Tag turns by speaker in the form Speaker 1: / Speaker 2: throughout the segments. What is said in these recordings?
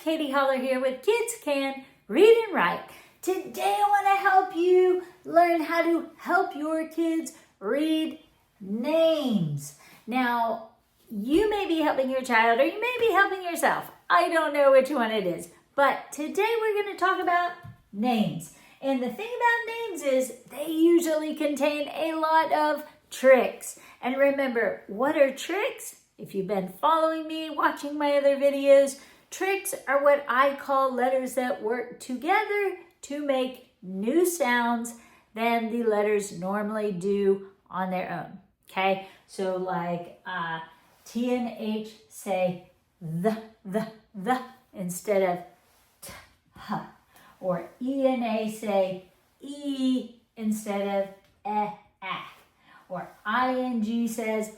Speaker 1: Katy Huller here with Kids Can Read and Write. Today I want to help you learn how to help your kids read names. Now, you may be helping your child or you may be helping yourself. I don't know which one it is. But today we're going to talk about names. And the thing about names is they usually contain a lot of tricks. And remember, what are tricks? If you've been following me, watching my other videos, tricks are what I call letters that work together to make new sounds than the letters normally do on their own. Okay, so like T and H say the instead of t, h. Or E and A say E instead of or ING says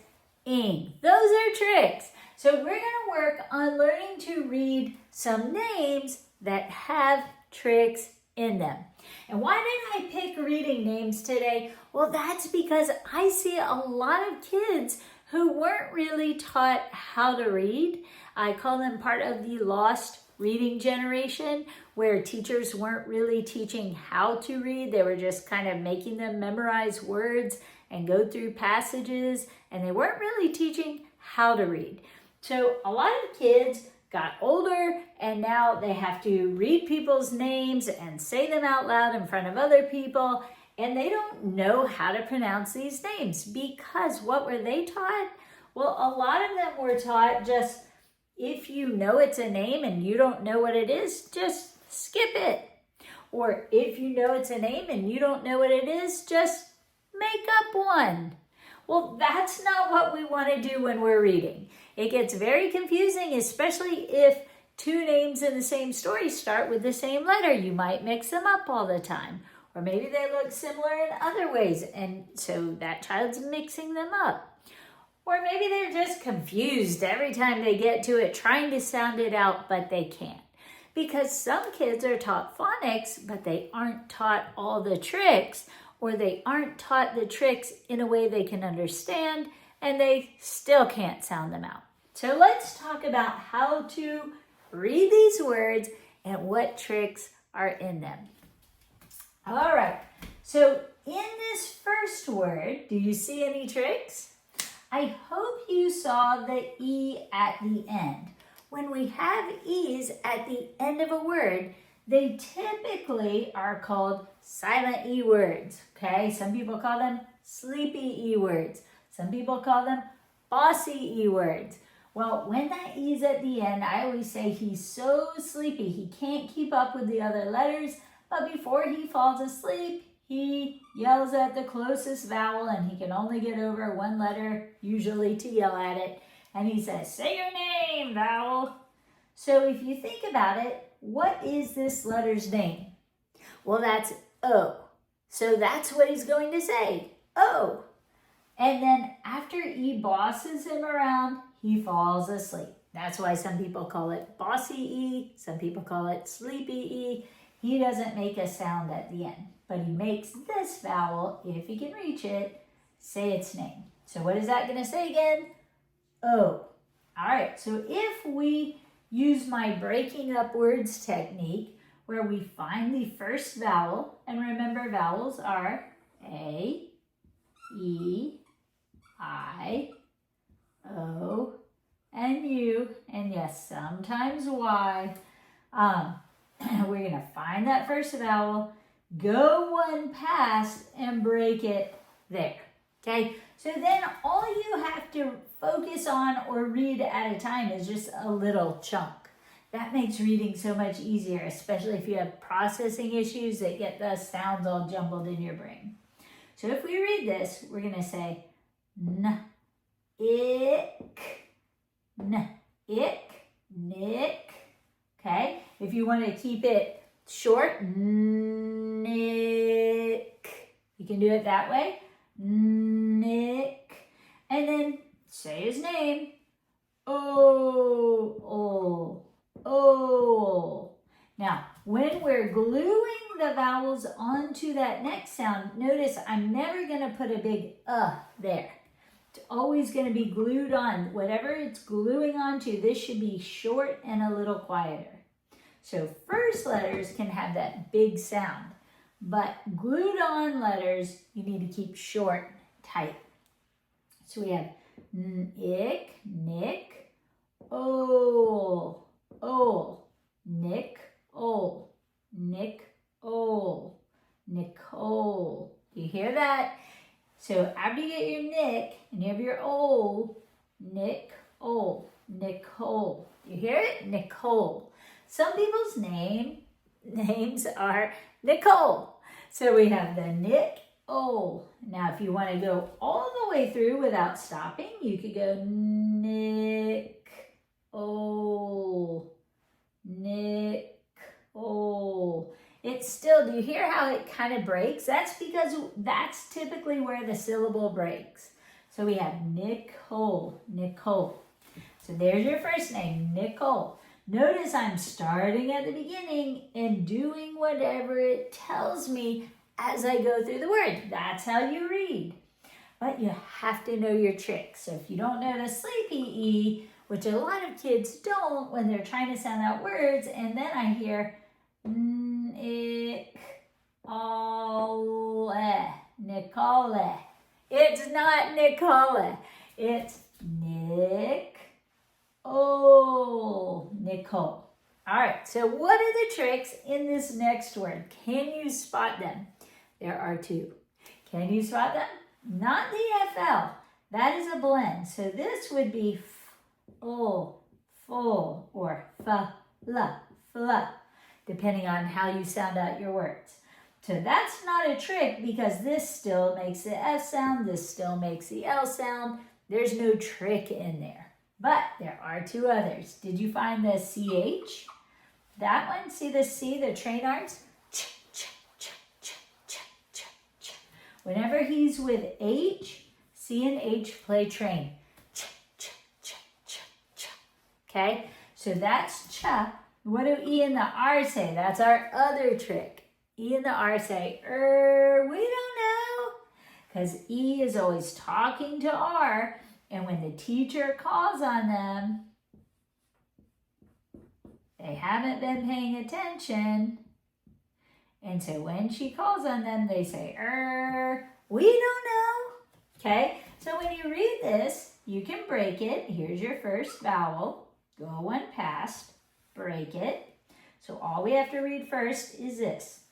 Speaker 1: ing. Those are tricks. So we're going to work on learning to read some names that have tricks in them. And why did I pick reading names today? Well, that's because I see a lot of kids who weren't really taught how to read. I call them part of the lost reading generation, where teachers weren't really teaching how to read. They were just kind of making them memorize words and go through passages, and they weren't really teaching how to read. So a lot of kids got older and now they have to read people's names and say them out loud in front of other people, and they don't know how to pronounce these names because what were they taught? Well, a lot of them were taught just, if you know it's a name and you don't know what it is, just skip it. Or if you know it's a name and you don't know what it is, just make up one. Well, that's not what we want to do when we're reading. It gets very confusing, especially if two names in the same story start with the same letter. You might mix them up all the time. Or maybe they look similar in other ways, and so that child's mixing them up. Or maybe they're just confused every time they get to it, trying to sound it out, but they can't. Because some kids are taught phonics, but they aren't taught all the tricks, or they aren't taught the tricks in a way they can understand, and they still can't sound them out. So let's talk about how to read these words and what tricks are in them. All right, so in this first word, do you see any tricks? I hope you saw the E at the end. When we have E's at the end of a word, they typically are called silent E words, okay? Some people call them sleepy E words. Some people call them bossy E words. Well, when that E's at the end, I always say he's so sleepy, he can't keep up with the other letters, but before he falls asleep, he yells at the closest vowel, and he can only get over one letter, usually, to yell at it. And he says, say your name, vowel. So if you think about it, what is this letter's name? Well, that's O. So that's what he's going to say, O. And then after E bosses him around, he falls asleep. That's why some people call it bossy E, some people call it sleepy E. He doesn't make a sound at the end, but he makes this vowel, if he can reach it, say its name. So what is that going to say again? O. All right, so if we use my breaking up words technique, where we find the first vowel, and remember vowels are A, E, I, O, and U, and yes, sometimes Y. We're going to find that first vowel, go one past, and break it there. Okay, so then all you have to focus on or read at a time is just a little chunk. That makes reading so much easier, especially if you have processing issues that get the sounds all jumbled in your brain. So if we read this, we're going to say n, ick, nick. Okay, if you want to keep it short, nick, you can do it that way. Nick, and then say his name. O. Now, when we're gluing the vowels onto that next sound, notice I'm never going to put a big there. It's always going to be glued on. Whatever it's gluing onto, this should be short and a little quieter. So first letters can have that big sound, but glued on letters, you need to keep short, tight. So we have ick, nick, ol, nick, ol, nick, ol, Nicole. You hear that? So after you get your nick and you have your ol, nick, ol, Nicole. You hear it? Nicole. Some people's names are Nicole. So we have the nick, ol. Now if you want to go all the way through without stopping, you could go nick, ol, nick, ol. It's still, do you hear how it kind of breaks? That's because that's typically where the syllable breaks. So we have Nicole, Nicole. So there's your first name, Nicole. Notice I'm starting at the beginning and doing whatever it tells me as I go through the word. That's how you read. But you have to know your tricks. So if you don't know the sleepy E, which a lot of kids don't when they're trying to sound out words, and then I hear nick, ole, Nicole. It's not Nicole. It's Nick, oh, Nicole. All right, so what are the tricks in this next word? Can you spot them? There are two. Can you spot them? Not the FL. That is a blend. So this would be full, full, or fla, depending on how you sound out your words. So that's not a trick because this still makes the F sound, this still makes the L sound. There's no trick in there. But there are two others. Did you find the CH? That one, see the C, the train arms? Whenever he's with H, C and H play train. Okay, so that's cha. What do E and the R say? That's our other trick. E and the R say, we don't know. Because E is always talking to R, and when the teacher calls on them, they haven't been paying attention. And so when she calls on them, they say, we don't know. Okay, so when you read this, you can break it. Here's your first vowel. Go one past, break it. So all we have to read first is this.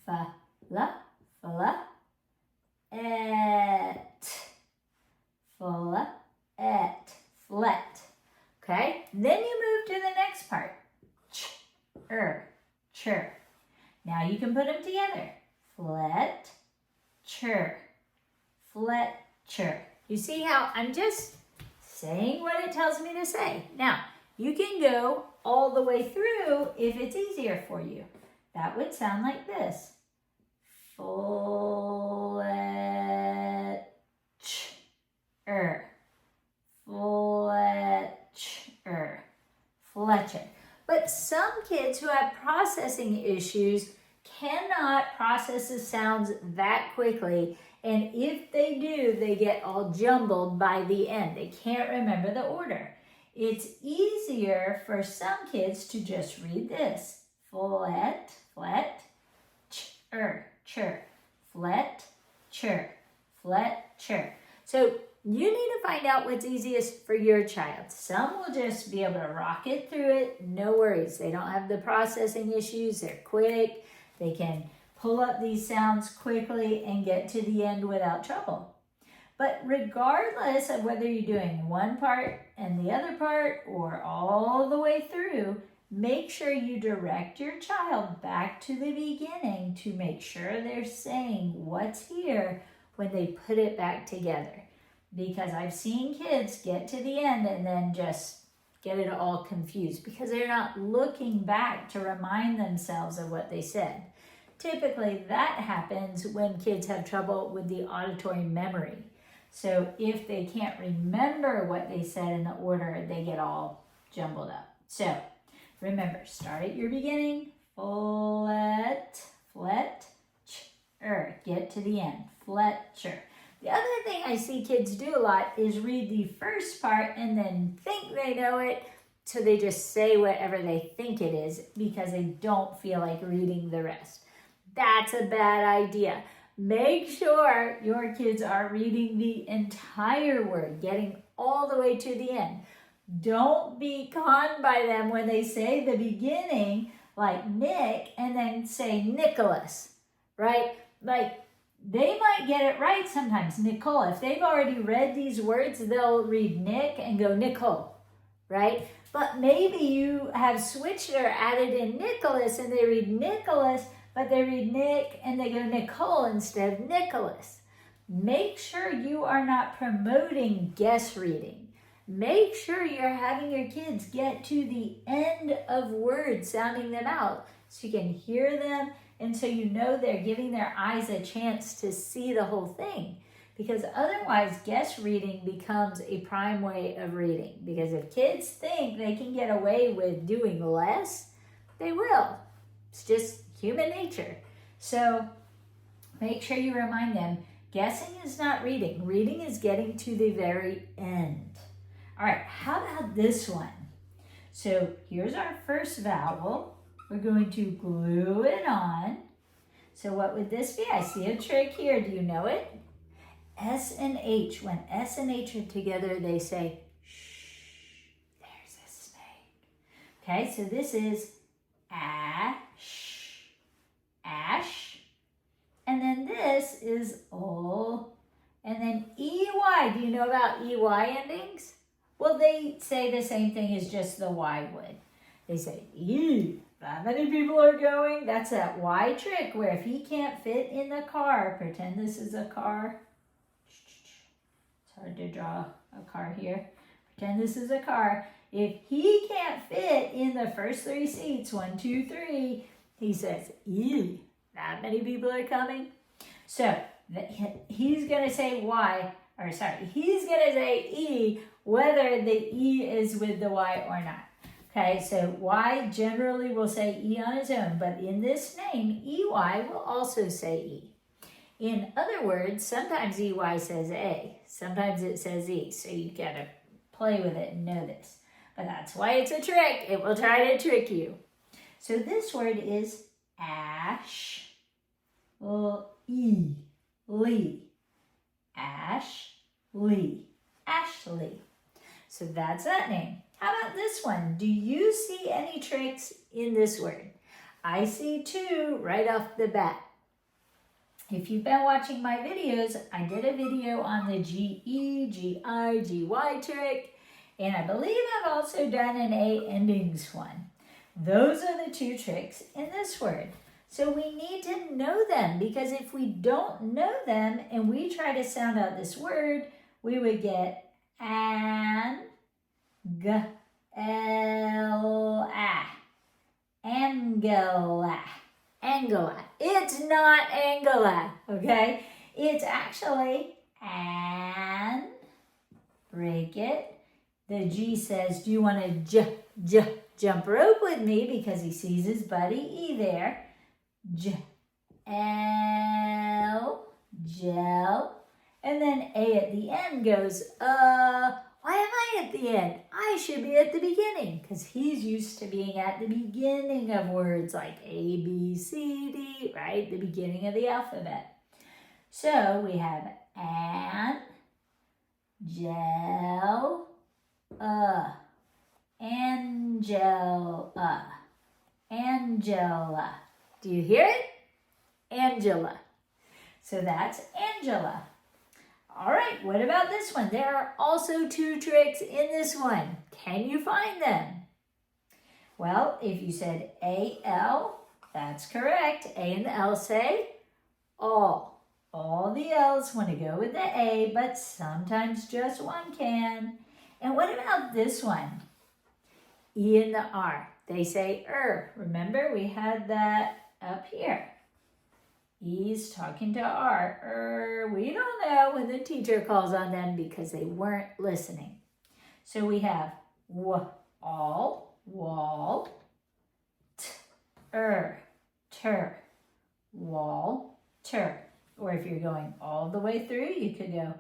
Speaker 1: Fa, la, et. Fla, et, flet. Okay, then you move to the next part. Ch, chur. Now you can put them together. Flet, chur. You see how I'm just saying what it tells me to say. Now, you can go all the way through if it's easier for you. That would sound like this. Fletcher. Fletcher. But some kids who have processing issues cannot process the sounds that quickly. And if they do, they get all jumbled by the end. They can't remember the order. It's easier for some kids to just read this. Flet, chur. Flet, chur. So you need to find out what's easiest for your child. Some will just be able to rock it through it. No worries. They don't have the processing issues. They're quick. They can pull up these sounds quickly and get to the end without trouble. But regardless of whether you're doing one part and the other part or all the way through, make sure you direct your child back to the beginning to make sure they're saying what's here when they put it back together. Because I've seen kids get to the end and then just get it all confused because they're not looking back to remind themselves of what they said. Typically, that happens when kids have trouble with the auditory memory. So if they can't remember what they said in the order, they get all jumbled up. So remember, start at your beginning, flet, chur, get to the end, fletcher. The other thing I see kids do a lot is read the first part and then think they know it so they just say whatever they think it is because they don't feel like reading the rest. That's a bad idea. Make sure your kids are reading the entire word, getting all the way to the end. Don't be conned by them when they say the beginning, like Nick, and then say Nicholas, right? Like, they might get it right sometimes, Nicole. If they've already read these words, they'll read Nick and go Nicole, right? But maybe you have switched or added in Nicholas and they read Nicholas, but they read Nick and they go Nicole instead of Nicholas. Make sure you are not promoting guess reading. Make sure you're having your kids get to the end of words, sounding them out, so you can hear them and so you know they're giving their eyes a chance to see the whole thing. Because otherwise, guess reading becomes a prime way of reading. Because if kids think they can get away with doing less, they will. It's just human nature. So make sure you remind them, guessing is not reading. Reading is getting to the very end. All right, how about this one? So here's our first vowel. We're going to glue it on. So what would this be? I see a trick here. Do you know it? S and H. When S and H are together, they say, shh, there's a snake. Okay, so this is ash, ash. And then this is O. And then EY. Do you know about EY endings? Well, they say the same thing as just the Y would. They say, ew, that many people are going. That's that Y trick where if he can't fit in the car, pretend this is a car. It's hard to draw a car here. Pretend this is a car. If he can't fit in the first 3 seats, 1, 2, 3, he says, ew, that many people are coming. So he's going to say Y, or sorry, he's going to say E, whether the E is with the Y or not. Okay, so Y generally will say E on its own, but in this name, EY will also say E. In other words, sometimes EY says A, sometimes it says E, so you gotta play with it and know this. But that's why it's a trick. It will try to trick you. So this word is ash, E, Lee, Ashley, Ashley. So that's that name. How about this one? Do you see any tricks in this word? I see 2 right off the bat. If you've been watching my videos, I did a video on the GE, GI, GY trick, and I believe I've also done an A endings one. Those are the 2 tricks in this word. So we need to know them, because if we don't know them and we try to sound out this word, we would get an, g, l, a, Angela, Angela. It's not Angela, okay? It's actually an, break it. The G says, do you want to jump rope with me? Because he sees his buddy E there. J, L, gel. And then A at the end goes, why am I at the end? I should be at the beginning, because he's used to being at the beginning of words like A, B, C, D, right? The beginning of the alphabet. So we have an, gel, Angela, Angela. Do you hear it? Angela. So that's Angela. All right, what about this one? There are also 2 tricks in this one. Can you find them? Well, if you said A-L, that's correct. A and the L say all. All the L's want to go with the A, but sometimes just one can. And what about this one? E and the R. They say Remember, we had that up here. E's talking to R. We don't know when the teacher calls on them because they weren't listening. So we have all, wall, ter, Walter. Or if you're going all the way through, you could go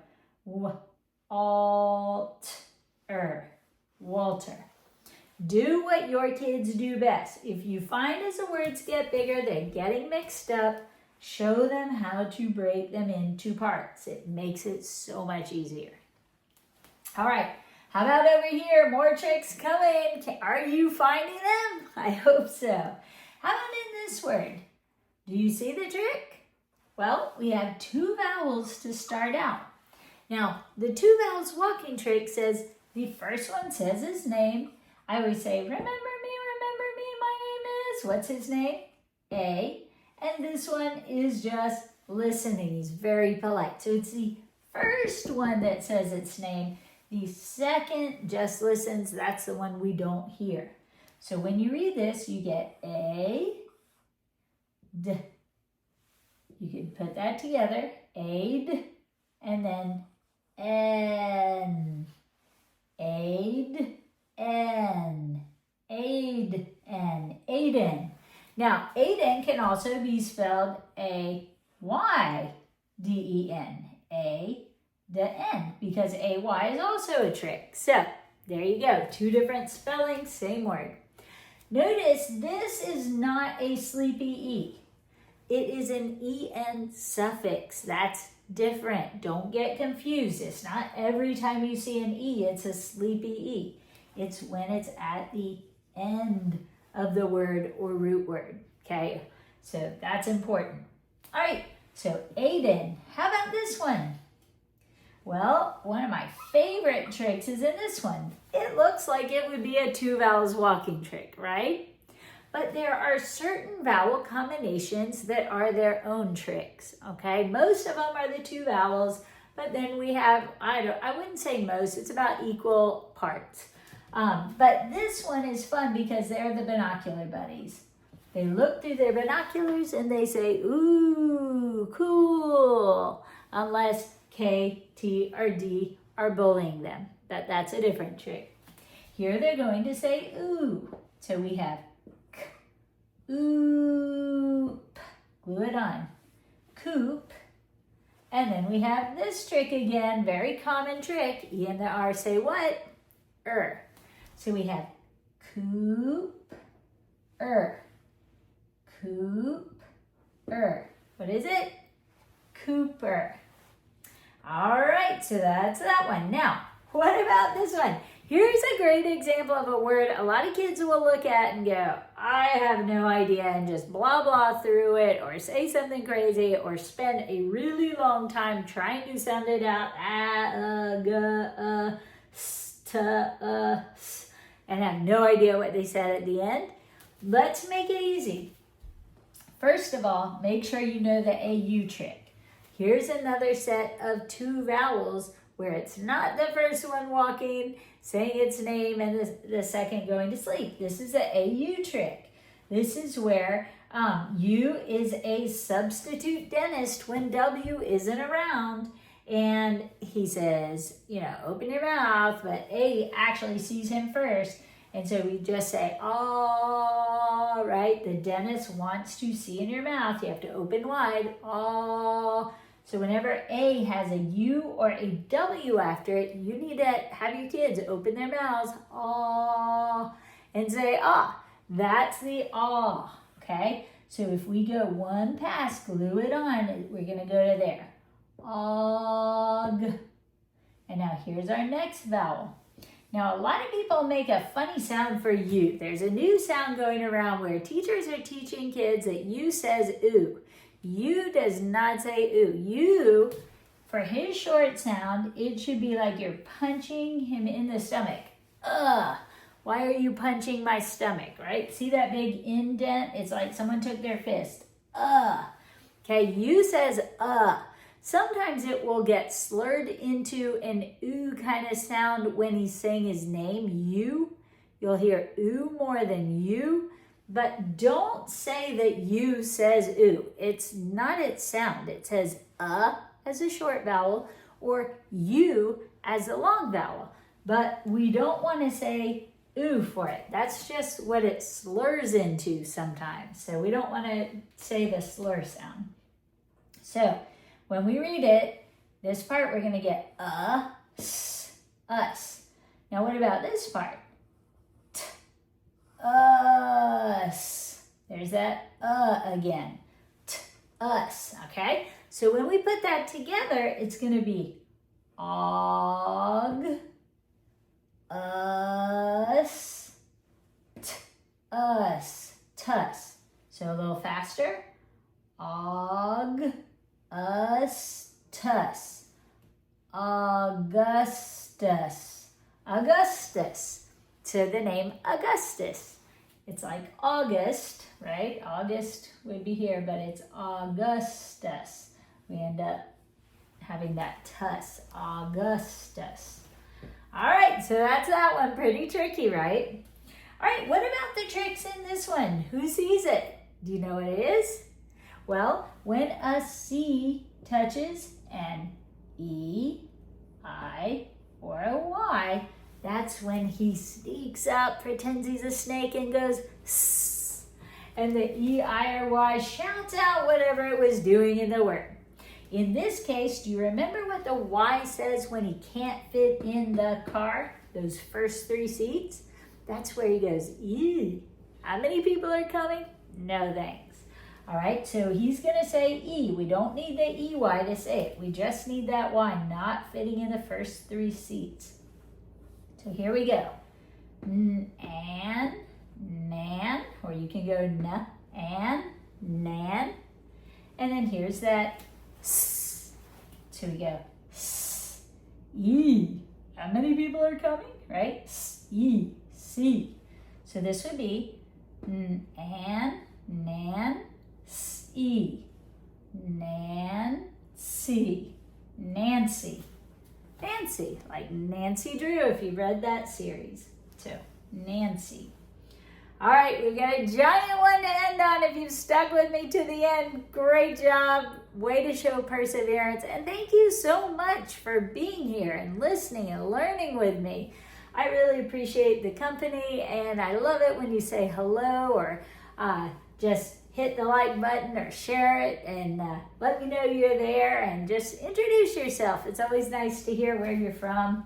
Speaker 1: Walter, Walter. do what your kids do best. If you find as the words get bigger, they're getting mixed up, show them how to break them into parts. It makes it so much easier. All right, how about over here? More tricks coming. Are you finding them? I hope so. How about in this word? Do you see the trick? Well, we have two vowels to start out. Now, the two vowels walking trick says, the first one says his name. I always say, remember me, my name is, what's his name? A. And this one is just listening. He's very polite. So it's the first one that says its name. The second just listens. That's the one we don't hear. So when you read this, you get A, D. You can put that together, aid, and then N. Aid, N. Aid, N. Aiden. Now, Aiden can also be spelled A-Y-D-E-N. A-D-E-N, because A-Y is also a trick. So, there you go. Two different spellings, same word. Notice this is not a sleepy E. It is an E-N suffix. That's different. Don't get confused. It's not every time you see an E, it's a sleepy E. It's when it's at the end of the word or root word, okay? So that's important. All right, so Aiden. How about this one? Well, one of my favorite tricks is in this one. It looks like it would be a two vowels walking trick, right? But there are certain vowel combinations that are their own tricks, okay? Most of them are the two vowels, but then we have, I wouldn't say most, it's about equal parts. But this one is fun because they're the binocular buddies. They look through their binoculars and they say, ooh, cool, unless K, T, or D are bullying them. That's a different trick. Here they're going to say ooh. So we have k, oop, glue it on, coop. And then we have this trick again, very common trick. E and the R say what? So we have coop, coop, What is it? Cooper. All right, so that's that one. Now, what about this one? Here's a great example of a word a lot of kids will look at and go, I have no idea, and just blah, blah through it, or say something crazy, or spend a really long time trying to sound it out, and have no idea what they said at the end. Let's make it easy. First of all, make sure you know the AU trick. Here's another set of two vowels where it's not the first one walking, saying its name, and the second going to sleep. This is the AU trick. This is where U is a substitute dentist when W isn't around. And he says, open your mouth, but A actually sees him first. And so we just say, all right, the dentist wants to see in your mouth. You have to open wide, all. So whenever A has a U or a W after it, you need to have your kids open their mouths, aw, and say, ah. That's the aw, okay? So if we go one pass, glue it on, we're going to go to there. Og. And now here's our next vowel. Now, a lot of people make a funny sound for U. There's a new sound going around where teachers are teaching kids that U says ooh. U does not say ooh. U, for his short sound, it should be like you're punching him in the stomach. Ugh. Why are you punching my stomach, right? See that big indent? It's like someone took their fist. Ugh. Okay, U says Sometimes it will get slurred into an ooh kind of sound when he's saying his name, U. You'll hear ooh more than you, but don't say that U says ooh. It's not its sound. It says as a short vowel or U as a long vowel, but we don't want to say ooh for it. That's just what it slurs into sometimes. So we don't want to say the slur sound. So when we read it, this part we're going to get us. Now what about this part? Here's that again. Us, okay? So when we put that together, it's going to be og, us, us, tus. So a little faster. Og, us, tus. Augustus. Augustus. So the name Augustus. It's like August, right? August would be here, but it's Augustus. We end up having that tus, Augustus. All right, so that's that one. Pretty tricky, right? All right, what about the tricks in this one? Who sees it? Do you know what it is? Well, when a C touches an E, I, or a Y, that's when he sneaks up, pretends he's a snake, and goes sss. And the E, I, or Y shouts out whatever it was doing in the word. In this case, do you remember what the Y says when he can't fit in the car? Those first 3 seats? That's where he goes, E. How many people are coming? No thanks. All right, so he's going to say E. We don't need the EY to say it. We just need that Y not fitting in the first 3 seats. So here we go. An, nan, or you can go n, an, nan. And then here's that S. So we go S, E. How many people are coming, right? S, E, C. So this would be an, nan, S, E. Nancy. Nancy. Nancy, like Nancy Drew, if you read that series. So, Nancy. All right, we've got a giant one to end on. If you've stuck with me to the end, great job. Way to show perseverance. And thank you so much for being here and listening and learning with me. I really appreciate the company, and I love it when you say hello or just hit the like button or share it and let me know you're there and just introduce yourself. It's always nice to hear where you're from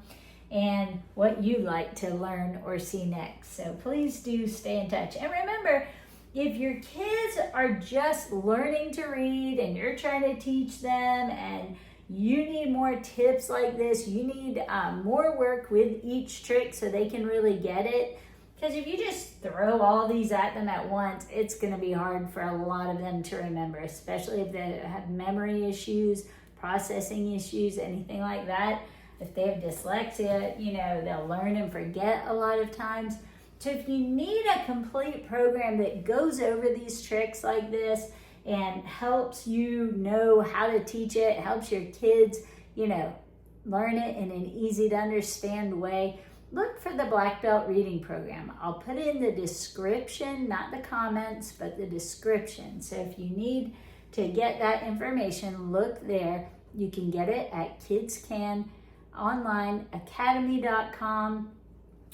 Speaker 1: and what you like to learn or see next. So please do stay in touch. And remember, if your kids are just learning to read and you're trying to teach them and you need more tips like this, you need more work with each trick so they can really get it. Because if you just throw all these at them at once, it's going to be hard for a lot of them to remember, especially if they have memory issues, processing issues, anything like that. If they have dyslexia, they'll learn and forget a lot of times. So if you need a complete program that goes over these tricks like this and helps you know how to teach it, helps your kids, learn it in an easy to understand way, look for the Black Belt Reading Program. I'll put it in the description, not the comments, but the description. So if you need to get that information, look there. You can get it at kidscanonlineacademy.com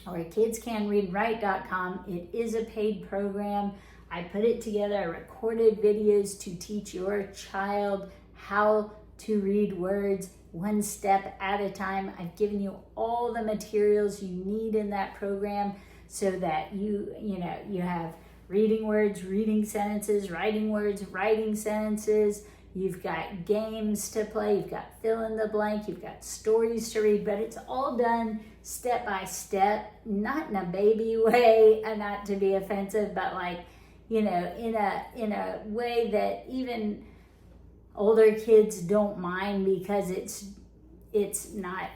Speaker 1: or kidscanreadandwrite.com. It is a paid program. I put it together. I recorded videos to teach your child how to read words one step at a time. I've given you all the materials you need in that program so that you have reading words, reading sentences, writing words, writing sentences. You've got games to play, you've got fill in the blank, you've got stories to read, but it's all done step by step, not in a baby way, and not to be offensive, but in a way that even older kids don't mind because it's not,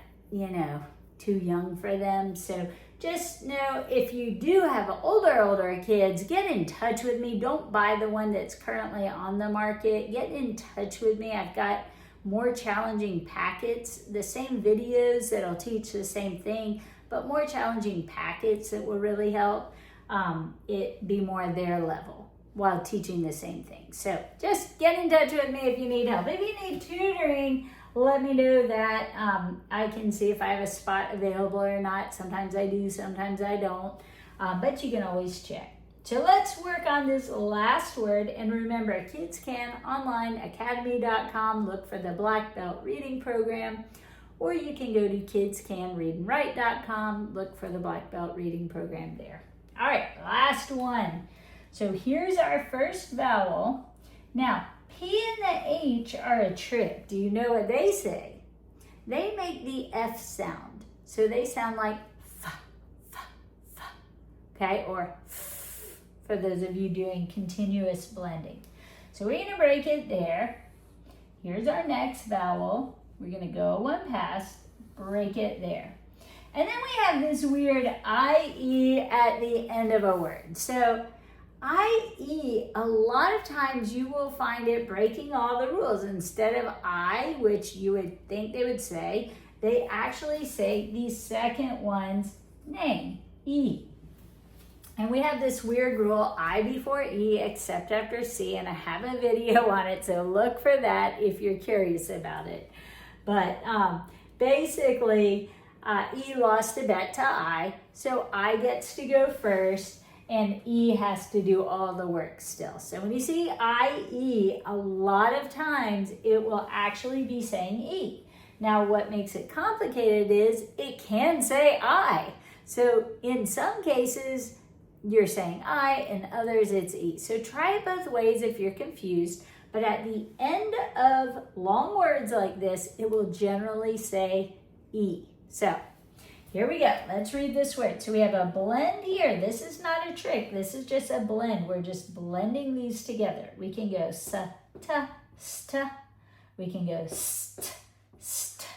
Speaker 1: too young for them. So just know if you do have older kids, get in touch with me. Don't buy the one that's currently on the market. Get in touch with me. I've got more challenging packets, the same videos that'll teach the same thing, but more challenging packets that will really help it be more their level while teaching the same thing. So just get in touch with me if you need help. If you need tutoring, let me know that. I can see if I have a spot available or not. Sometimes I do, sometimes I don't, but you can always check. So let's work on this last word, and remember, kidscanonlineacademy.com, look for the Black Belt Reading Program, or you can go to kidscanreadandwrite.com, look for the Black Belt Reading Program there. All right, last one. So here's our first vowel. Now, P and the H are a trick. Do you know what they say? They make the F sound. So they sound like f, f, f, okay? Or f, for those of you doing continuous blending. So we're gonna break it there. Here's our next vowel. We're gonna go one past, break it there. And then we have this weird IE at the end of a word. So IE, a lot of times you will find it breaking all the rules. Instead of I, which you would think they would say, they actually say the second one's name, E. And we have this weird rule, I before E except after C, and I have a video on it, so look for that if you're curious about it. But basically, E lost a bet to I, so I gets to go first, and E has to do all the work still. So when you see IE, a lot of times it will actually be saying E. Now what makes it complicated is it can say I. So in some cases, you're saying I, in others it's E. So try it both ways if you're confused, but at the end of long words like this, it will generally say E. So here we go. Let's read this word. So we have a blend here. This is not a trick. This is just a blend. We're just blending these together. We can go ta, sta. We can go st, st.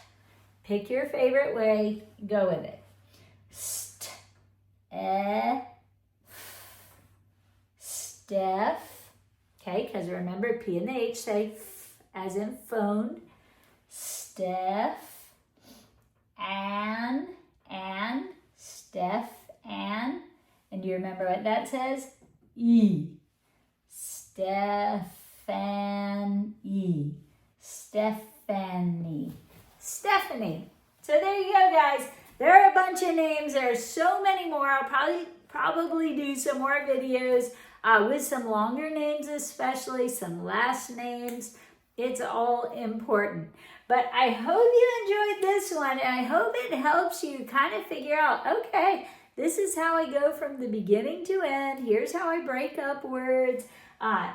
Speaker 1: Pick your favorite way. Go with it. St, Steph. Okay, because remember P and the H say f as in phone. Steph, Anne, Steph, Anne. And do you remember what that says? E. Stephanie. Stephanie. Stephanie. So there you go, guys. There are a bunch of names. There are so many more. I'll probably do some more videos with some longer names, especially some last names. It's all important. But I hope you enjoyed this one, and I hope it helps you kind of figure out, okay, this is how I go from the beginning to end. Here's how I break up words.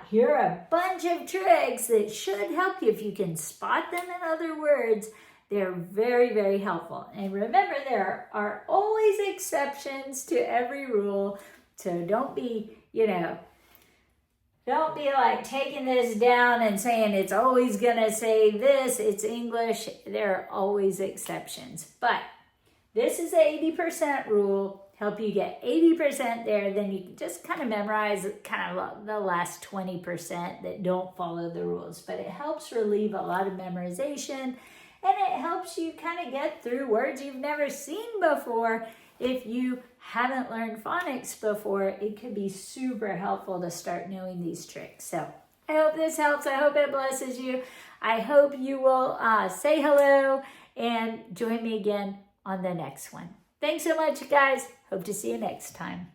Speaker 1: Here are a bunch of tricks that should help you. If you can spot them in other words, they're very, very helpful. And remember, there are always exceptions to every rule. So don't be, don't be like taking this down and saying it's always gonna say this, it's English. There are always exceptions. But this is the 80% rule. Help you get 80% there, then you can just kind of memorize kind of the last 20% that don't follow the rules. But it helps relieve a lot of memorization, and it helps you kind of get through words you've never seen before. If you haven't learned phonics before, it could be super helpful to start knowing these tricks. So I hope this helps. I hope it blesses you. I hope you will say hello and join me again on the next one. Thanks so much, guys. Hope to see you next time.